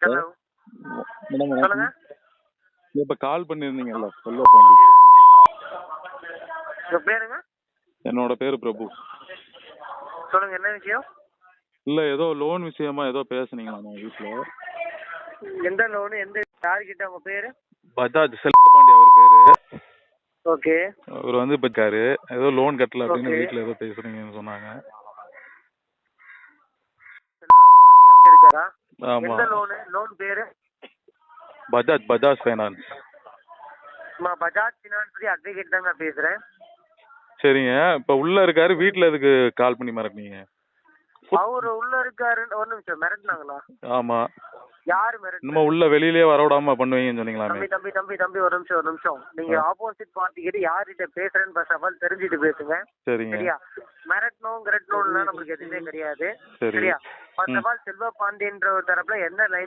Hello madam சொல்லுங்க. இப்போ கால் பண்ணியிருந்தீங்கல்ல செல்வபாண்டி. உங்க பேருங்க? என்னோட பேர் பிரபு. சொல்லுங்க, என்ன விஷயம்? இல்லை ஏதோ லோன் விஷயமா ஏதோ பேசுனீங்களா நான் வீட்டில்? எந்த லோனு, எந்த யாருக்கிட்ட? உங்க பேரு? பஜாஜ் செல்வபாண்டி அவர் பேர். ஓகே. அவர் வந்து இப்போ இருக்காரு, ஏதோ லோன் கட்டல அப்படின்னு Okay. வீட்டில் ஏதோ பேசுறீங்கன்னு சொன்னாங்க. செல்வபாண்டி அவர் இருக்காரா? ஆமாம். எந்த லோனு? லோன் பேரு? Bajaj finance. Bajaj finance advocate தாங்க பேசுறேன். சரிங்க, இப்போ உள்ள இருக்காரு, வீட்டில் எதுக்கு கால் பண்ணி மிரட்டினீங்க? அவரு உள்ள இருக்காரு. ஒரு நிமிஷம், மிரட்டினாங்களா? ஆமாம். யாரு மிரட்டு? நம்ம உள்ள வெளியிலேயே வரவிடாம பண்ணுவீங்கன்னு சொன்னீங்களா? தம்பி தம்பி தம்பி தம்பி ஒரு நிமிஷம். நீங்க ஆப்போசிட் பார்ட்டி கிட்ட யார்கிட்ட பேசுறேன்னு ஃபர்ஸ்ட் ஆஃப் ஆல் தெரிஞ்சுட்டு பேசுங்க. சரிங்க. சரியா? மிரட்டணும்லாம் நம்மளுக்கு எதுவுமே கிடையாது. சரி. சரியா? ஃபர்ஸ்ட் ஆஃப் ஆல் செல்வபாண்டின்ற ஒரு தரப்புல என்ன லைன்